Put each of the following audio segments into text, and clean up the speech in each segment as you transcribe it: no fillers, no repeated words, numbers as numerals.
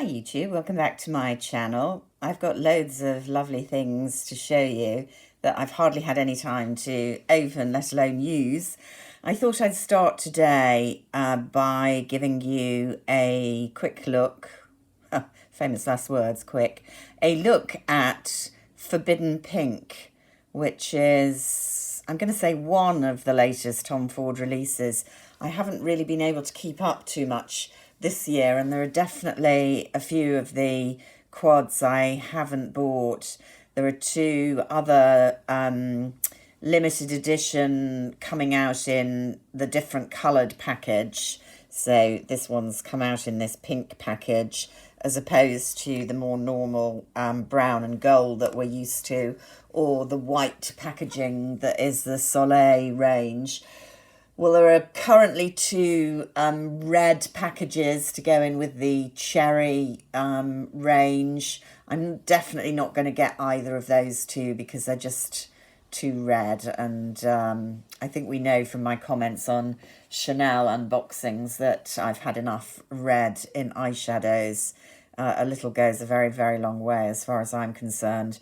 Hi YouTube, welcome back to my channel. I've got loads of lovely things to show you that I've hardly had any time to open, let alone use. I thought I'd start today by giving you a quick look, famous last words, quick, a look at Forbidden Pink, which is, I'm going to say, one of the latest Tom Ford releases. I haven't really been able to keep up too much this year, and there are definitely a few of the quads I haven't bought. There are two other limited edition coming out in the different coloured package. So this one's come out in this pink package as opposed to the more normal brown and gold that we're used to, or the white packaging that is the Soleil range. Well, there are currently two red packages to go in with the cherry range. I'm definitely not going to get either of those two because they're just too red. And I think we know from my comments on Chanel unboxings that I've had enough red in eyeshadows. A little goes a very, very long way as far as I'm concerned.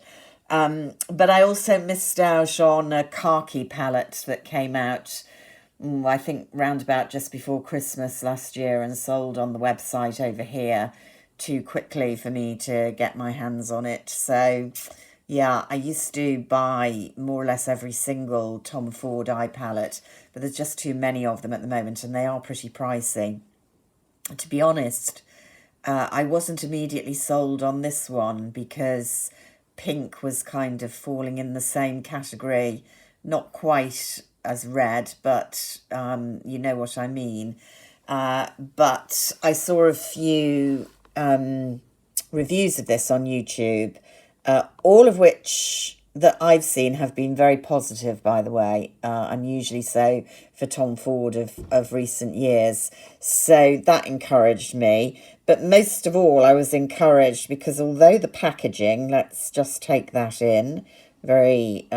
But I also missed out on a khaki palette that came out I think round about just before Christmas last year and sold on the website over here too quickly for me to get my hands on it. So yeah, I used to buy more or less every single Tom Ford eye palette, but there's just too many of them at the moment and they are pretty pricey. To be honest, I wasn't immediately sold on this one because pink was kind of falling in the same category, not quite as red, but you know what I mean. But I saw a few reviews of this on YouTube, all of which that I've seen have been very positive, by the way, unusually so for Tom Ford of recent years. So that encouraged me. But most of all, I was encouraged because although the packaging, let's just take that in, very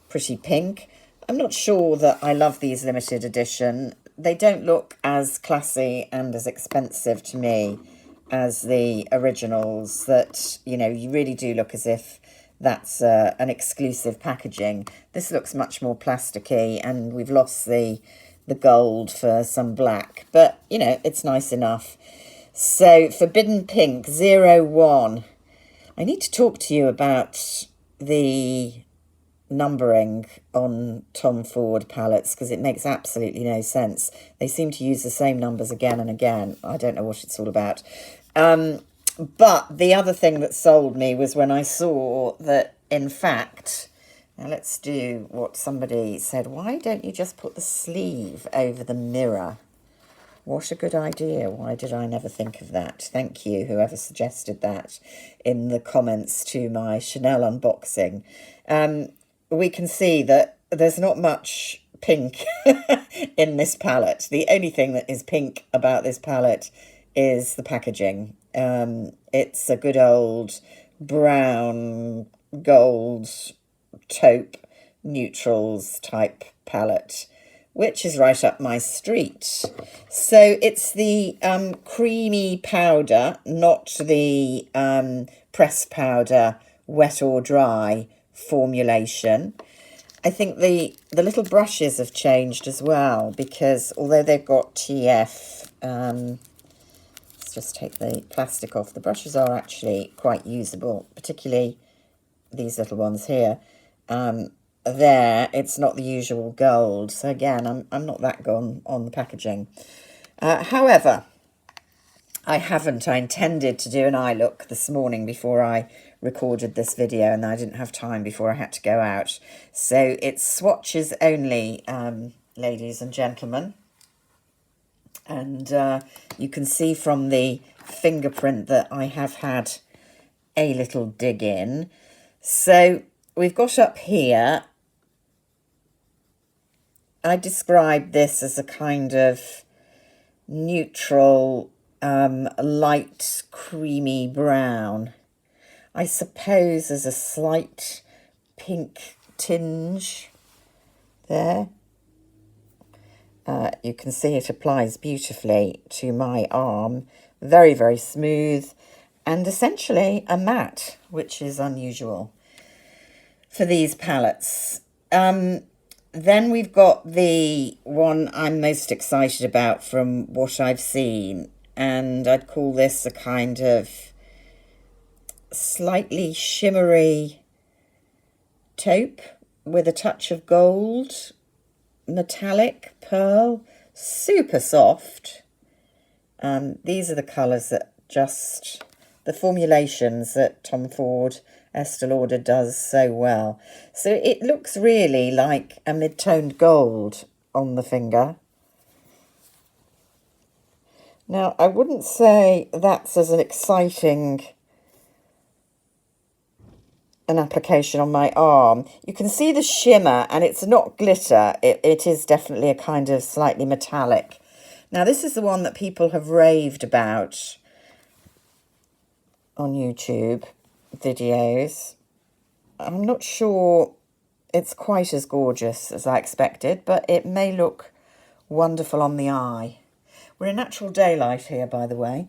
pretty pink, I'm not sure that I love these limited edition. They don't look as classy and as expensive to me as the originals that, you know, you really do look as if that's an exclusive packaging. This looks much more plasticky and we've lost the gold for some black. But, you know, it's nice enough. So, Forbidden Pink 01. I need to talk to you about the numbering on Tom Ford palettes because it makes absolutely no sense. They seem to use the same numbers again and again. I don't know what it's all about. But the other thing that sold me was when I saw that, in fact, now let's do what somebody said. Why don't you just put the sleeve over the mirror? What a good idea. Why did I never think of that? Thank you, whoever suggested that in the comments to my Chanel unboxing. We can see that there's not much pink in this palette. The only thing that is pink about this palette is the packaging. It's a good old brown, gold, taupe, neutrals type palette, which is right up my street. So it's the creamy powder, not the pressed powder, wet or dry formulation. I think the little brushes have changed as well because although they've got TF, let's just take the plastic off. The brushes are actually quite usable, particularly these little ones here. There, it's not the usual gold. So again, I'm not that gone on the packaging. However, I intended to do an eye look this morning before I recorded this video and I didn't have time before I had to go out. So it's swatches only, ladies and gentlemen. And you can see from the fingerprint that I have had a little dig in. So we've got up here, I describe this as a kind of neutral, light, creamy brown. I suppose there's a slight pink tinge there. You can see it applies beautifully to my arm very, very smooth, and essentially a matte, which is unusual for these palettes. Then we've got the one I'm most excited about from what I've seen, and I'd call this a kind of slightly shimmery taupe with a touch of gold, metallic pearl, super soft. These are the colours that just, the formulations that Tom Ford Estee Lauder does so well. So it looks really like a mid-toned gold on the finger. Now, I wouldn't say that's as an exciting an application on my arm. You can see the shimmer, and it's not glitter. It is definitely a kind of slightly metallic. Now, this is the one that people have raved about on YouTube videos. I'm not sure it's quite as gorgeous as I expected, but it may look wonderful on the eye. We're in natural daylight here, by the way.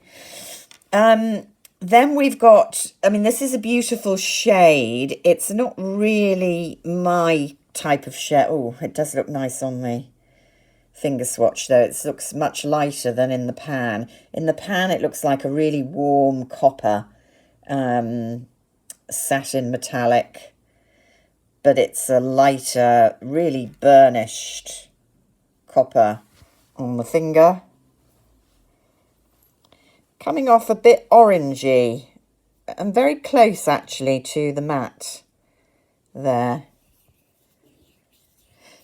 Then we've got, I mean, this is a beautiful shade. It's not really my type of shade. Oh, it does look nice on the finger swatch, though. It looks much lighter than in the pan. In the pan, it looks like a really warm copper satin metallic, but it's a lighter, really burnished copper on the finger. Coming off a bit orangey and very close actually to the matte there.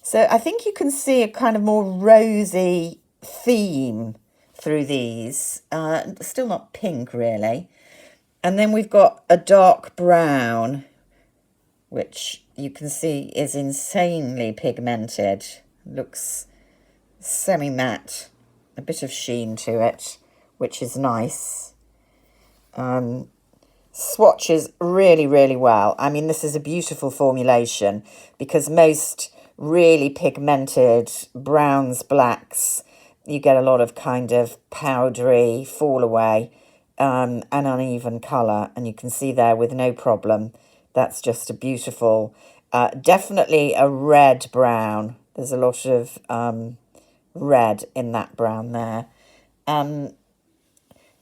So I think you can see a kind of more rosy theme through these. Still not pink really. And then we've got a dark brown, which you can see is insanely pigmented. Looks semi-matte, a bit of sheen to it, which is nice. Swatches really, really well. I mean, this is a beautiful formulation because most really pigmented browns, blacks, you get a lot of kind of powdery fall away and uneven colour. And you can see there with no problem. That's just a beautiful, definitely a red brown. There's a lot of red in that brown there.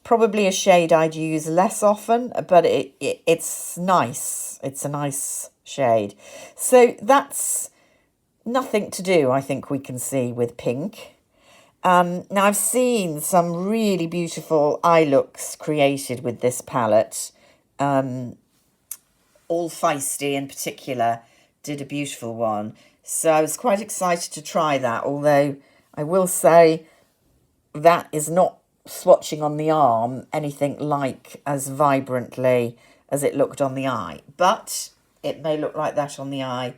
Probably a shade I'd use less often, but it's nice. It's a nice shade. So that's nothing to do, I think we can see, with pink. Now, I've seen some really beautiful eye looks created with this palette. All Feisty in particular did a beautiful one. So I was quite excited to try that, although I will say that is not swatching on the arm anything like as vibrantly as it looked on the eye. But it may look like that on the eye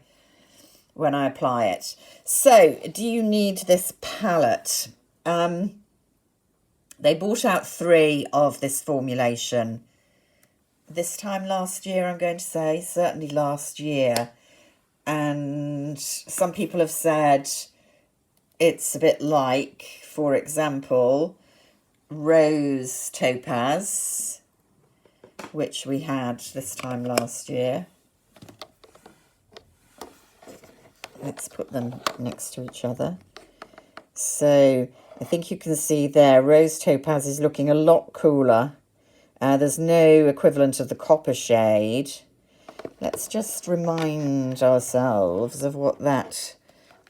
when I apply it. So, do you need this palette? They brought out 3 of this formulation this time last year, I'm going to say, certainly last year. And some people have said it's a bit like, for example, Rose Topaz, which we had this time last year. Let's put them next to each other. So I think you can see there, Rose Topaz is looking a lot cooler. There's no equivalent of the copper shade. Let's just remind ourselves of what that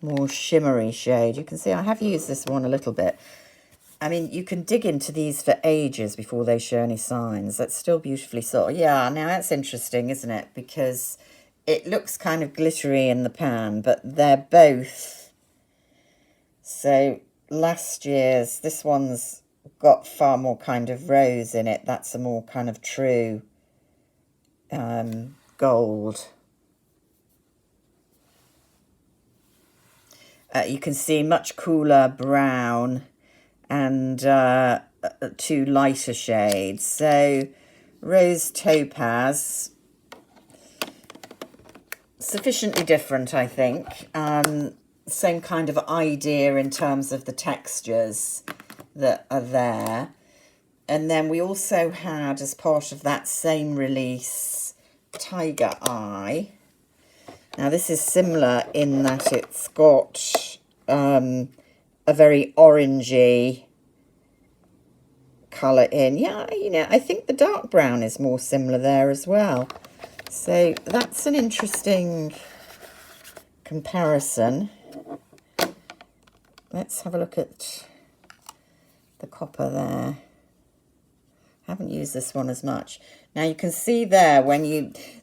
more shimmery shade. You can see I have used this one a little bit. I mean, you can dig into these for ages before they show any signs. That's still beautifully soft. Yeah, now that's interesting, isn't it? Because it looks kind of glittery in the pan, but they're both. So last year's, this one's got far more kind of rose in it. That's a more kind of true gold. You can see much cooler brown and 2 lighter shades. So Rose Topaz, sufficiently different, I think. Same kind of idea in terms of the textures that are there. And then we also had, as part of that same release, Tiger Eye. Now this is similar in that it's got a very orangey colour in. Yeah, you know, I think the dark brown is more similar there as well. So that's an interesting comparison. Let's have a look at the copper there. Haven't used this one as much. Now you can see there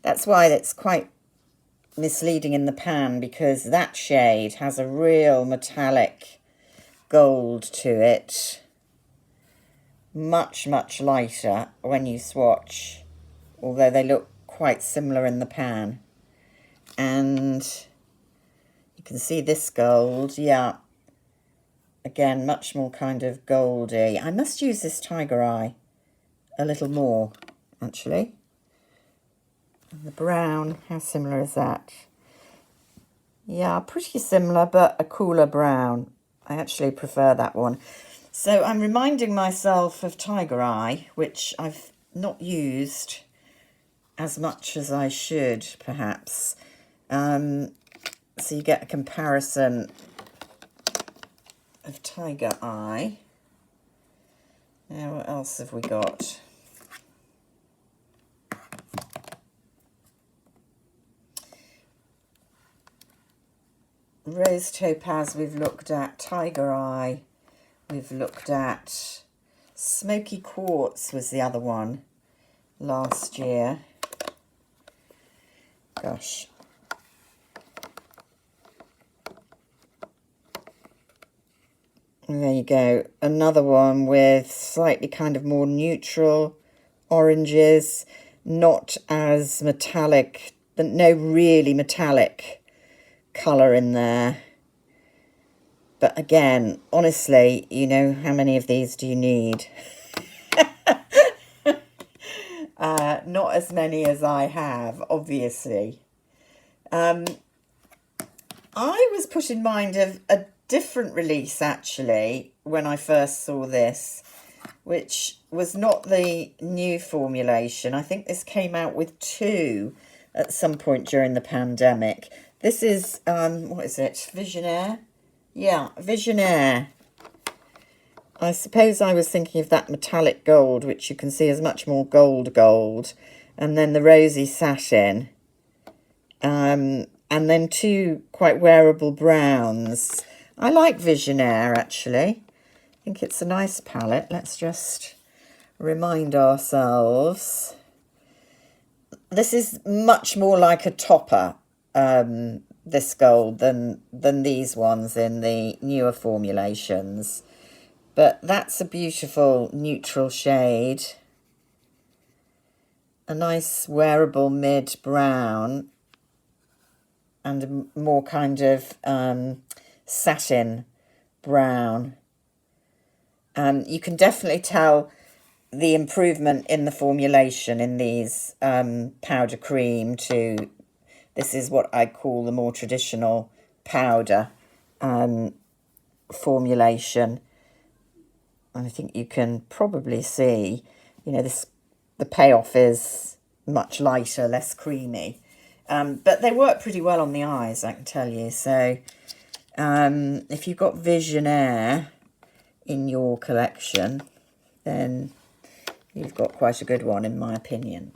that's why it's quite misleading in the pan, because that shade has a real metallic gold to it. Much, much lighter when you swatch, although they look quite similar in the pan. And you can see this gold, yeah. Again, much more kind of goldy. I must use this Tiger Eye a little more, actually. And the brown, how similar is that? Yeah, pretty similar, but a cooler brown. I actually prefer that one. So I'm reminding myself of Tiger Eye, which I've not used as much as I should, perhaps. So you get a comparison of Tiger Eye. Now, what else have we got? Rose Topaz we've looked at, Tiger Eye we've looked at, Smoky Quartz was the other one last year. Gosh. And there you go, another one with slightly kind of more neutral oranges, not as metallic, but no really metallic colour in there. But again, honestly, you know, how many of these do you need? Not as many as I have, obviously. I was put in mind of a different release, actually, when I first saw this, which was not the new formulation. I think this came out with 2 at some point during the pandemic. This is, what is it, Visionaire? Yeah, Visionaire. I suppose I was thinking of that metallic gold, which you can see is much more gold, and then the rosy satin, and then 2 quite wearable browns. I like Visionaire, actually. I think it's a nice palette. Let's just remind ourselves. This is much more like a topper, this gold, than these ones in the newer formulations. But that's a beautiful neutral shade. A nice wearable mid brown. And a more kind of satin brown. You can definitely tell the improvement in the formulation in these powder cream to, this is what I call the more traditional powder formulation. And I think you can probably see, you know, the payoff is much lighter, less creamy. But they work pretty well on the eyes, I can tell you. So if you've got Visionaire in your collection, then you've got quite a good one, in my opinion.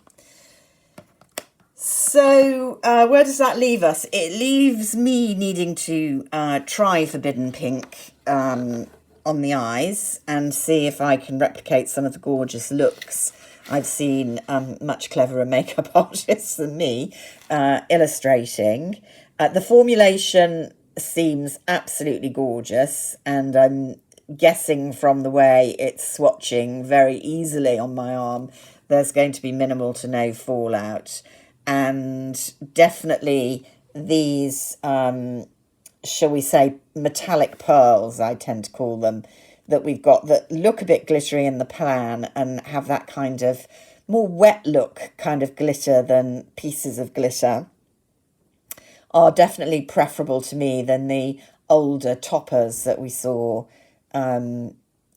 So where does that leave us? It leaves me needing to try Forbidden Pink on the eyes and see if I can replicate some of the gorgeous looks I've seen much cleverer makeup artists than me illustrating. The formulation seems absolutely gorgeous, and I'm guessing from the way it's swatching very easily on my arm, there's going to be minimal to no fallout. And definitely these, shall we say, metallic pearls, I tend to call them, that we've got that look a bit glittery in the pan and have that kind of more wet look kind of glitter than pieces of glitter, are definitely preferable to me than the older toppers that we saw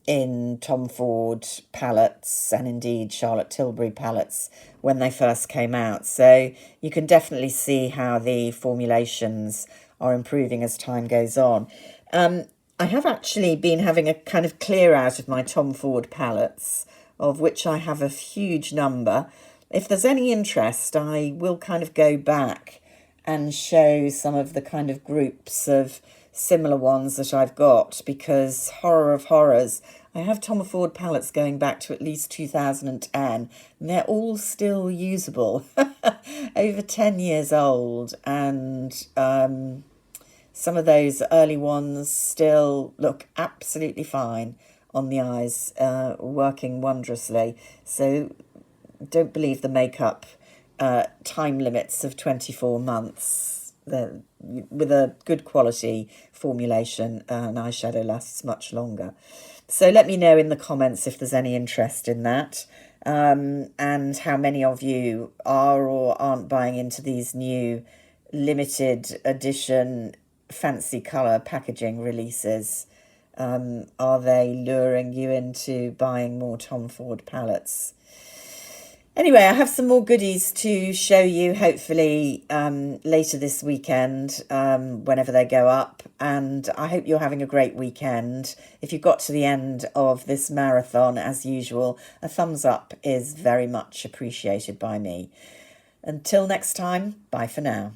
in Tom Ford palettes and indeed Charlotte Tilbury palettes when they first came out. So you can definitely see how the formulations are improving as time goes on. I have actually been having a kind of clear out of my Tom Ford palettes, of which I have a huge number. If there's any interest, I will kind of go back and show some of the kind of groups of similar ones that I've got, because horror of horrors, I have Tom Ford palettes going back to at least 2010, and they're all still usable, over 10 years old, and some of those early ones still look absolutely fine on the eyes, working wondrously. So don't believe the makeup time limits of 24 months. With a good quality formulation, an eyeshadow lasts much longer. So let me know in the comments if there's any interest in that, and how many of you are or aren't buying into these new limited edition fancy colour packaging releases. Are they luring you into buying more Tom Ford palettes? Anyway, I have some more goodies to show you, hopefully later this weekend, whenever they go up. And I hope you're having a great weekend. If you got to the end of this marathon, as usual, a thumbs up is very much appreciated by me. Until next time, bye for now.